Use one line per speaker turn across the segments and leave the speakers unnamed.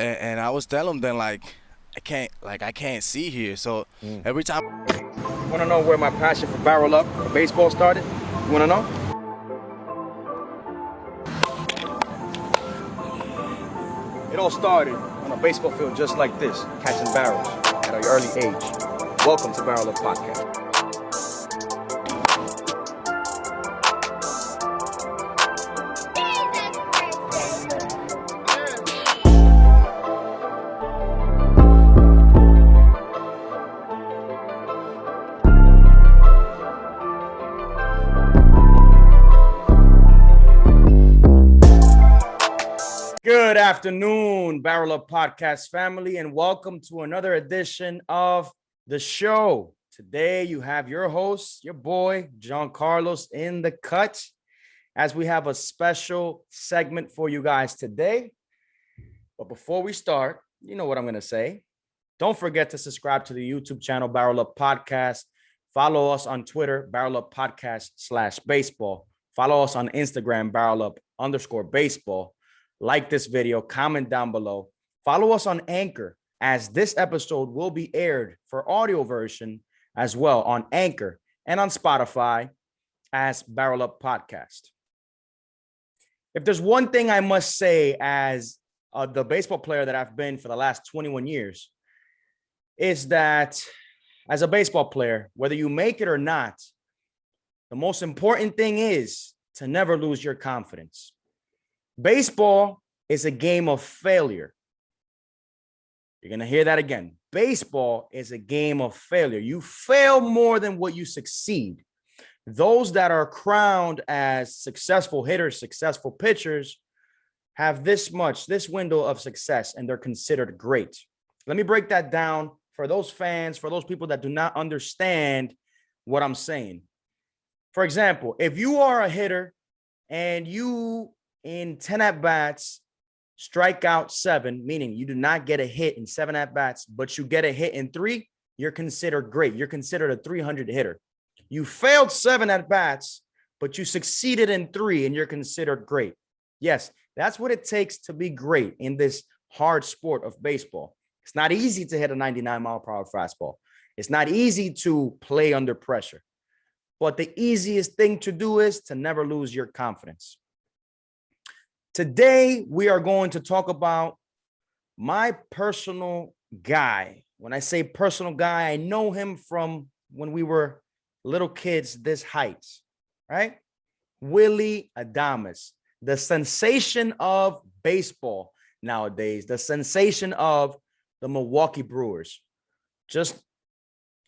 and I was telling them then like I can't see here. So
Mm.
every time
You want to know where my passion for barrel up for baseball started? You want to know? It all started on a baseball field just like this, catching barrels at an early age. Welcome to Barrel Up Podcast. Good afternoon, Barrel Up Podcast family, and welcome to another edition of the show. Today, you have your host, your boy, John Carlos, in the cut, as we have a special segment for you guys today. But before we start, you know what I'm going to say. Don't forget to subscribe to the YouTube channel, Barrel Up Podcast. Follow us on Twitter, Barrel Up Podcast /baseball. Follow us on Instagram, Barrel Up _baseball. Like this video, comment down below. Follow us on Anchor, as this episode will be aired for audio version as well on Anchor and on Spotify as Barrel Up Podcast. If there's one thing I must say as the baseball player that I've been for the last 21 years, is that as a baseball player, whether you make it or not, the most important thing is to never lose your confidence. Baseball is a game of failure. You're going to hear that again. Baseball is a game of failure. You fail more than what you succeed. Those that are crowned as successful hitters, successful pitchers, have this window of success, and they're considered great. Let me break that down for those fans, for those people that do not understand what I'm saying. For example, if you are a hitter and you in 10 at-bats strike out 7, meaning you do not get a hit in 7 at-bats, but you get a hit in 3, you're considered great. You're considered a 300 hitter. You failed 7 at-bats, but you succeeded in 3, and you're considered great. Yes, that's what it takes to be great in this hard sport of baseball. It's not easy to hit a 99-mile-per-hour fastball. It's not easy to play under pressure. But the easiest thing to do is to never lose your confidence. Today, we are going to talk about my personal guy. When I say personal guy, I know him from when we were little kids this height, right? Willy Adames, the sensation of baseball nowadays, the sensation of the Milwaukee Brewers. Just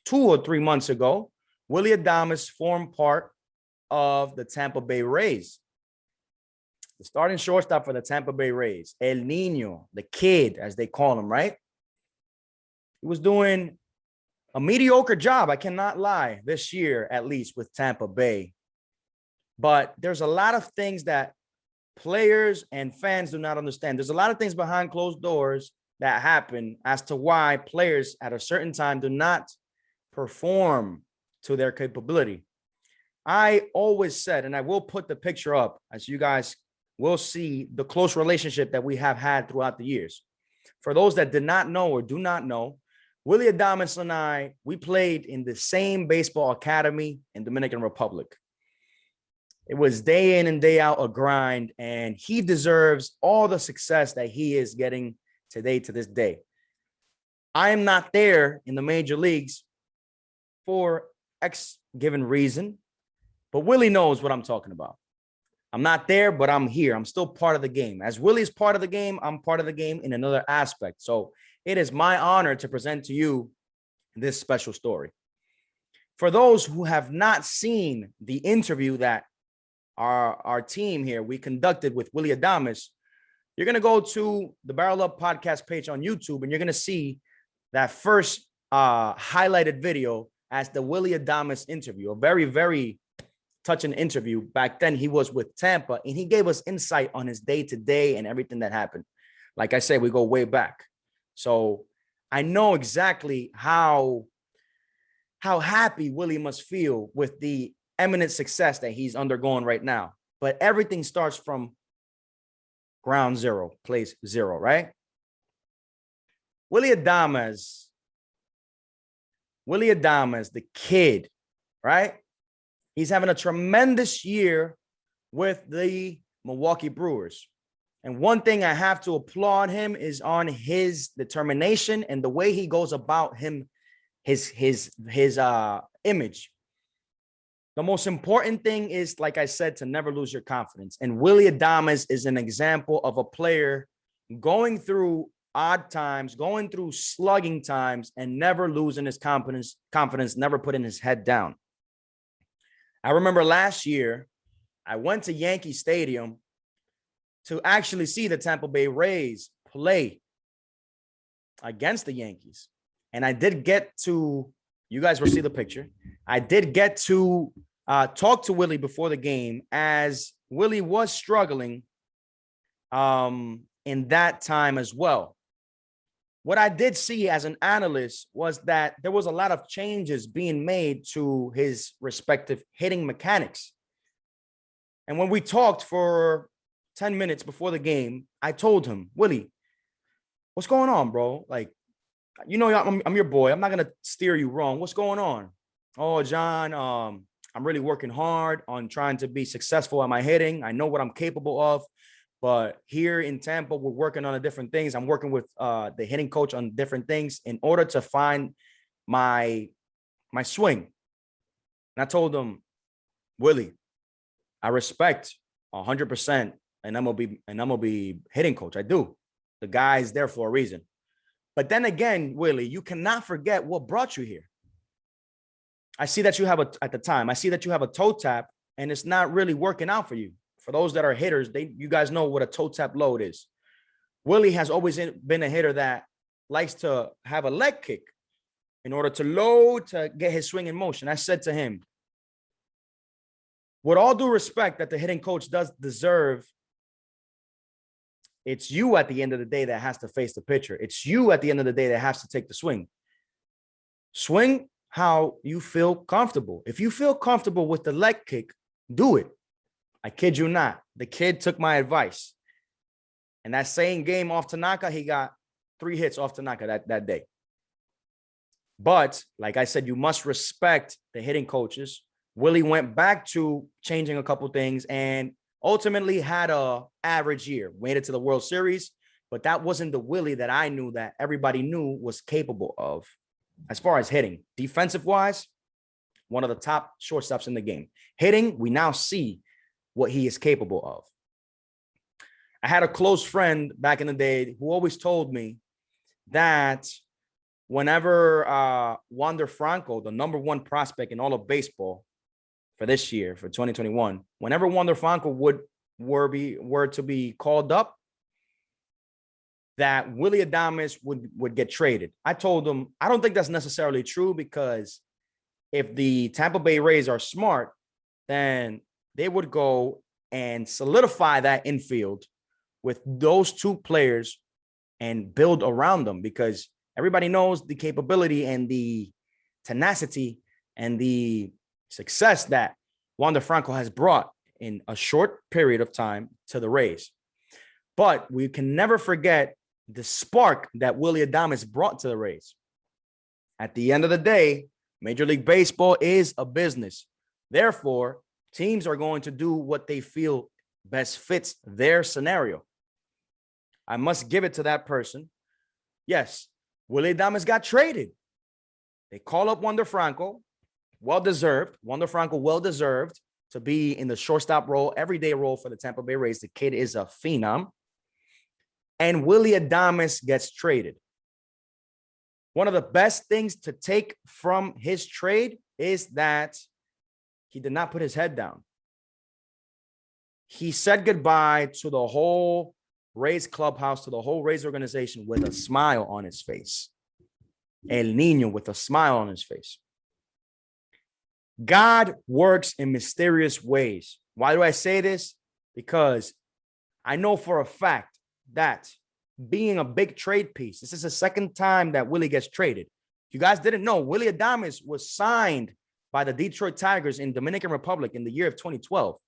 2 or 3 months ago, Willy Adames formed part of the Tampa Bay Rays. The starting shortstop for the Tampa Bay Rays, El Nino, the kid, as they call him, right? He was doing a mediocre job, I cannot lie, this year, at least with Tampa Bay. But there's a lot of things that players and fans do not understand. There's a lot of things behind closed doors that happen as to why players at a certain time do not perform to their capability. I always said, and I will put the picture up as you guys will see the close relationship that we have had throughout the years. For those that did not know or do not know, Willy Adames and I, we played in the same baseball academy in Dominican Republic. It was day in and day out a grind, and he deserves all the success that he is getting today to this day. I am not there in the major leagues for X given reason, but Willy knows what I'm talking about. I'm not there, but I'm here. I'm still part of the game. As Willy's part of the game, I'm part of the game in another aspect. So it is my honor to present to you this special story. For those who have not seen the interview that our team here, we conducted with Willy Adames, you're going to go to the Barrel Up Podcast page on YouTube, and you're going to see that first highlighted video as the Willy Adames interview, a very, very touching interview. Back then, he was with Tampa, and he gave us insight on his day-to-day and everything that happened. Like I said, we go way back. So I know exactly how happy Willy must feel with the eminent success that he's undergoing right now. But everything starts from ground zero, place zero, right? Willy Adames, the kid, right? He's having a tremendous year with the Milwaukee Brewers. And one thing I have to applaud him is on his determination and the way he goes about his image. The most important thing is, like I said, to never lose your confidence. And Willy Adames is an example of a player going through odd times, going through slugging times, and never losing his confidence, never putting his head down. I remember last year, I went to Yankee Stadium to actually see the Tampa Bay Rays play against the Yankees. And I did get to, you guys will see the picture. I did get to talk to Willy before the game, as Willy was struggling in that time as well. What I did see as an analyst was that there was a lot of changes being made to his respective hitting mechanics. And when we talked for 10 minutes before the game, I told him, Willy, what's going on, bro? Like, you know, I'm your boy. I'm not going to steer you wrong. What's going on? Oh, John, I'm really working hard on trying to be successful at my hitting. I know what I'm capable of. But here in Tampa, we're working on different things. I'm working with the hitting coach on different things in order to find my swing. And I told him, Willy, I respect 100% an MLB hitting coach. I do. The guy's there for a reason. But then again, Willy, you cannot forget what brought you here. I see that you have I see that you have a toe tap, and it's not really working out for you. For those that are hitters, you guys know what a toe tap load is. Willy has always been a hitter that likes to have a leg kick in order to load, to get his swing in motion. I said to him, with all due respect that the hitting coach does deserve, it's you at the end of the day that has to face the pitcher. It's you at the end of the day that has to take the swing. Swing how you feel comfortable. If you feel comfortable with the leg kick, do it. I kid you not. The kid took my advice. And that same game off Tanaka, he got 3 hits off Tanaka that day. But like I said, you must respect the hitting coaches. Willy went back to changing a couple things and ultimately had a average year. Made it to the World Series, but that wasn't the Willy that I knew, that everybody knew was capable of as far as hitting. Defensive-wise, one of the top shortstops in the game. Hitting, we now see what he is capable of. I had a close friend back in the day who always told me that whenever Wander Franco, the #1 prospect in all of baseball for this year, for 2021, whenever Wander Franco were to be called up, that Willy Adames would get traded. I told him, I don't think that's necessarily true, because if the Tampa Bay Rays are smart, then they would go and solidify that infield with those 2 players and build around them, because everybody knows the capability and the tenacity and the success that Wander Franco has brought in a short period of time to the Rays. But we can never forget the spark that Willy Adames brought to the Rays. At the end of the day, Major League Baseball is a business. Therefore, teams are going to do what they feel best fits their scenario. I must give it to that person. Yes, Willy Adames got traded. They call up Wander Franco, well-deserved. Wander Franco, well-deserved to be in the shortstop role, everyday role for the Tampa Bay Rays. The kid is a phenom. And Willy Adames gets traded. One of the best things to take from his trade is that he did not put his head down. He said goodbye to the whole Rays clubhouse, to the whole Rays organization with a smile on his face. El Niño with a smile on his face. God works in mysterious ways. Why do I say this? Because I know for a fact that being a big trade piece, this is the second time that Willy gets traded. If you guys didn't know, Willy Adames was signed by the Detroit Tigers in Dominican Republic in the year of 2012.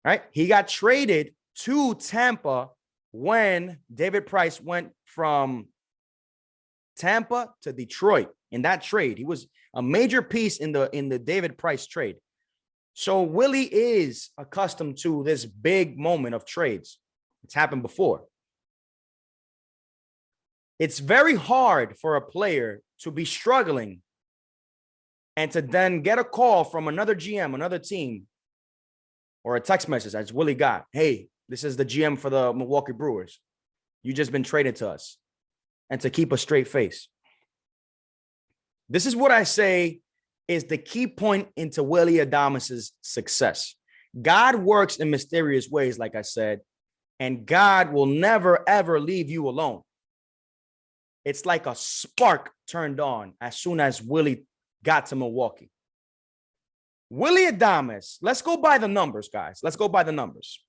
Right? He got traded to Tampa when David Price went from Tampa to Detroit in that trade. He was a major piece in the David Price trade. So Willie is accustomed to this big moment of trades. It's happened before. It's very hard for a player to be struggling and to then get a call from another GM, another team, or a text message as Willie got. Hey, this is the GM for the Milwaukee Brewers. You just been traded to us. And to keep a straight face. This is what I say is the key point into Willy Adames' success. God works in mysterious ways, like I said, and God will never, ever leave you alone. It's like a spark turned on as soon as Willie got to Milwaukee. Willy Adames, let's go by the numbers, guys. Let's go by the numbers.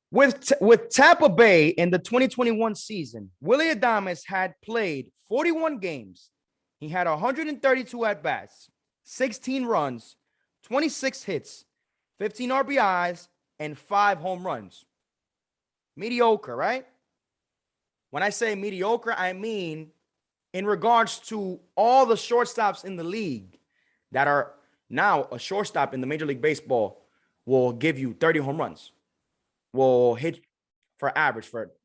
With Tampa Bay in the 2021 season, Willy Adames had played 41 games. He had 132 at-bats, 16 runs, 26 hits, 15 RBIs, and 5 home runs. Mediocre, right? When I say mediocre, I mean in regards to all the shortstops in the league that are now a shortstop in the Major League Baseball will give you 30 home runs, will hit for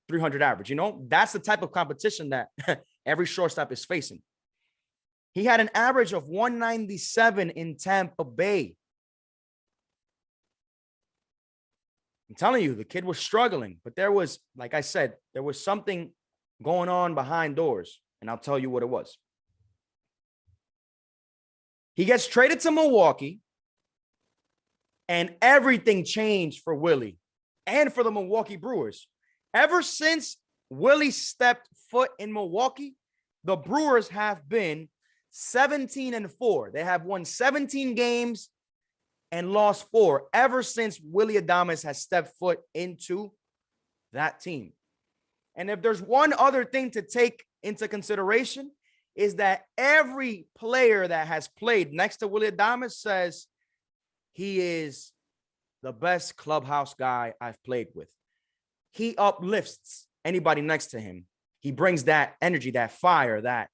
300 average. You know, that's the type of competition that every shortstop is facing. He had an average of 197 in Tampa Bay. I'm telling you, the kid was struggling, but there was, like I said, there was something going on behind doors, and I'll tell you what it was. He gets traded to Milwaukee, and everything changed for Willie and for the Milwaukee Brewers. Ever since Willie stepped foot in Milwaukee, the Brewers have been 17-4. They have won 17 games and lost 4 ever since Willy Adames has stepped foot into that team. And if there's one other thing to take into consideration is that every player that has played next to Willy Adames says he is the best clubhouse guy I've played with. He uplifts anybody next to him. He brings that energy, that fire, that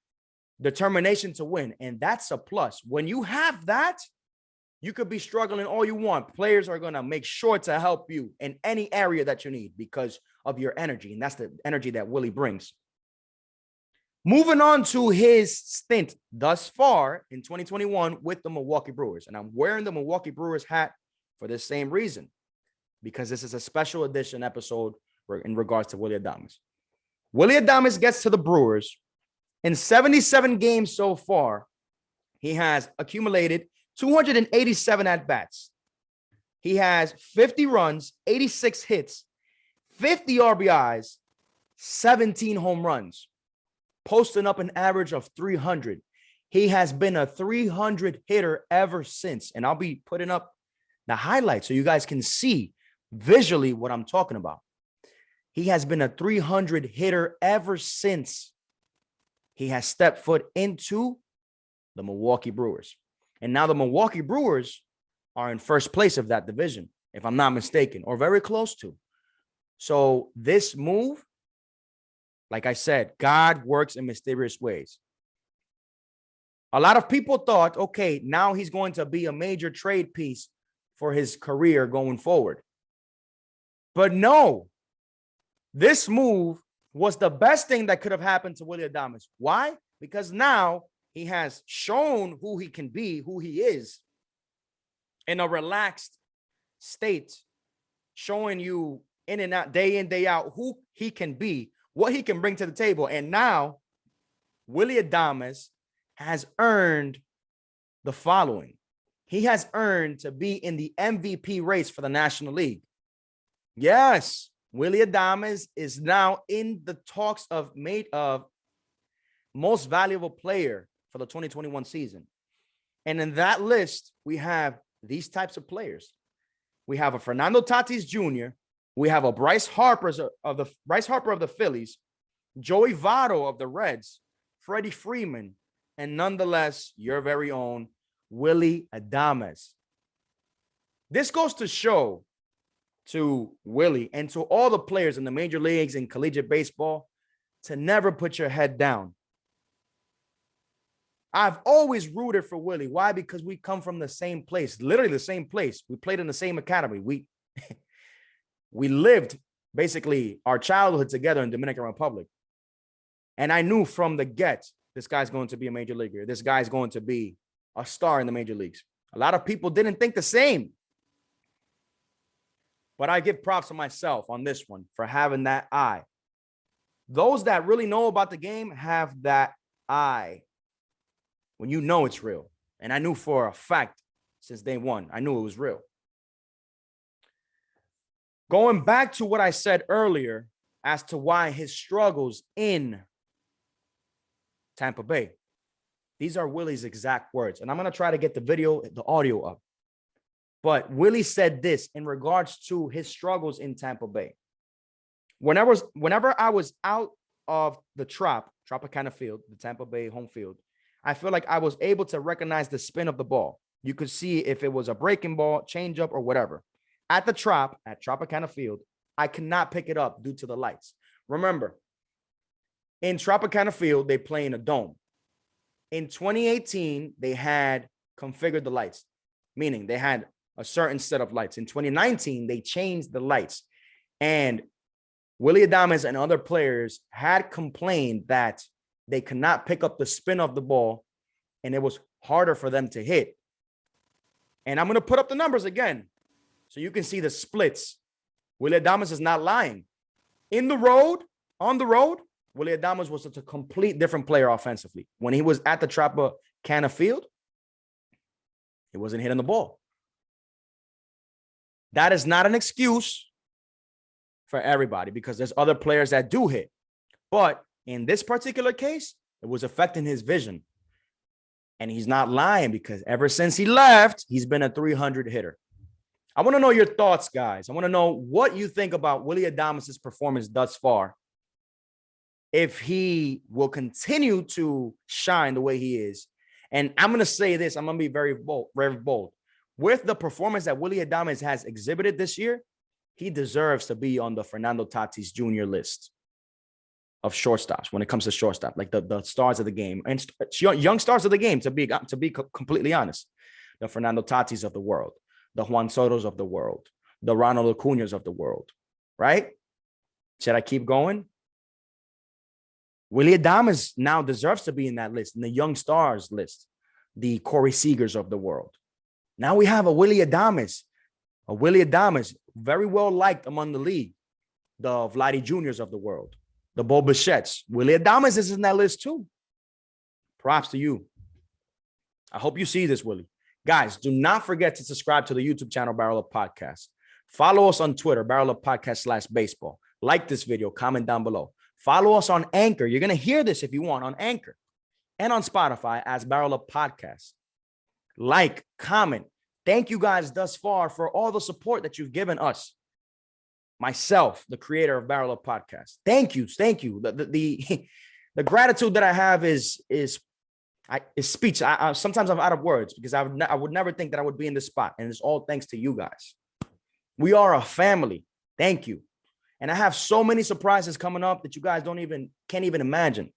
determination to win. And that's a plus. When you have that, you could be struggling all you want. Players are going to make sure to help you in any area that you need because of your energy. And that's the energy that Willie brings. Moving on to his stint thus far in 2021 with the Milwaukee Brewers. And I'm wearing the Milwaukee Brewers hat for this same reason, because this is a special edition episode in regards to Willy Adames. Willy Adames gets to the Brewers. In 77 games so far, he has accumulated 287 at-bats. He has 50 runs, 86 hits, 50 RBIs, 17 home runs, posting up an average of 300. He has been a 300 hitter ever since. And I'll be putting up the highlights so you guys can see visually what I'm talking about. He has been a 300 hitter ever since he has stepped foot into the Milwaukee Brewers. And now the Milwaukee Brewers are in first place of that division, if I'm not mistaken, or very close to. So this move, like I said, God works in mysterious ways. A lot of people thought, okay, now he's going to be a major trade piece for his career going forward. But no, this move was the best thing that could have happened to Willy Adames. Why? Because now he has shown who he can be, who he is, in a relaxed state, showing you in and out, day in, day out, who he can be, what he can bring to the table. And now Willy Adames has earned the following. He has earned to be in the MVP race for the National League. Yes, Willy Adames is now in the talks of most valuable player for the 2021 season. And in that list, we have these types of players. We have a Fernando Tatis Jr. We have a Bryce Harper of the Phillies, Joey Votto of the Reds, Freddie Freeman, and nonetheless, your very own Willy Adames. This goes to show to Willie and to all the players in the major leagues and collegiate baseball to never put your head down. I've always rooted for Willy. Why? Because we come from the same place, literally the same place. We played in the same academy. We lived basically our childhood together in Dominican Republic. And I knew from the get, this guy's going to be a major leaguer. This guy's going to be a star in the major leagues. A lot of people didn't think the same. But I give props to myself on this one for having that eye. Those that really know about the game have that eye when you know it's real. And I knew for a fact since day one, I knew it was real. Going back to what I said earlier as to why his struggles in Tampa Bay. These are Willy's exact words. And I'm going to try to get the audio up. But Willy said this in regards to his struggles in Tampa Bay. Whenever I was out of the Tropicana field, the Tampa Bay home field, I feel like I was able to recognize the spin of the ball. You could see if it was a breaking ball, changeup, or whatever. At Tropicana field, I could not pick it up due to the lights. Remember, in Tropicana field, they play in a dome. In 2018, they had configured the lights, meaning they had a certain set of lights. In 2019, they changed the lights. And Willy Adames and other players had complained that they could not pick up the spin of the ball, and it was harder for them to hit. And I'm going to put up the numbers again so you can see the splits. Willy Adames is not lying. On the road, Willy Adames was a complete different player offensively. When he was at the Tropicana field, he wasn't hitting the ball. That is not an excuse for everybody because there's other players that do hit. But in this particular case, it was affecting his vision. And he's not lying because ever since he left, he's been a 300 hitter. I want to know your thoughts, guys. I want to know what you think about Willy Adames' performance thus far. If he will continue to shine the way he is. And I'm going to say this. I'm going to be very bold. With the performance that Willy Adames has exhibited this year, he deserves to be on the Fernando Tatis Jr. list of shortstops when it comes to shortstop, like the stars of the game and young stars of the game, to be completely honest. The Fernando Tatis of the world, the Juan Sotos of the world, the Ronald Acuñas of the world, right? Should I keep going? Willy Adames now deserves to be in that list, in the young stars list, the Corey Seagers of the world. Now we have a Willy Adames, very well liked among the league, the Vladdy Juniors of the world, the Bo Bichettes. Willy Adames is in that list too. Props to you. I hope you see this, Willy. Guys, do not forget to subscribe to the YouTube channel, BarrelUp Podcast. Follow us on Twitter, BarrelUp Podcast /baseball. Like this video, comment down below. Follow us on Anchor. You're going to hear this if you want on Anchor and on Spotify as BarrelUp Podcast. Like, comment. Thank you guys thus far for all the support that you've given us. Myself, the creator of BarrelUp Podcast. Thank you. Thank you. The gratitude that I have is speech. Sometimes I'm out of words because I would never think that I would be in this spot. And it's all thanks to you guys. We are a family. Thank you. And I have so many surprises coming up that you guys can't even imagine.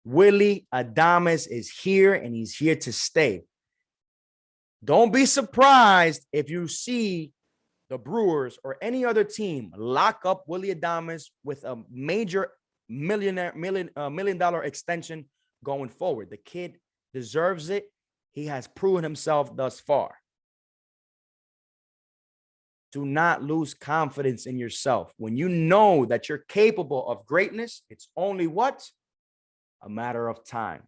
Willy Adames is here and he's here to stay. Don't be surprised if you see the Brewers or any other team lock up Willy Adames with a major million dollar extension going forward. The kid deserves it. He has proven himself thus far. Do not lose confidence in yourself. When you know that you're capable of greatness, it's only what? A matter of time.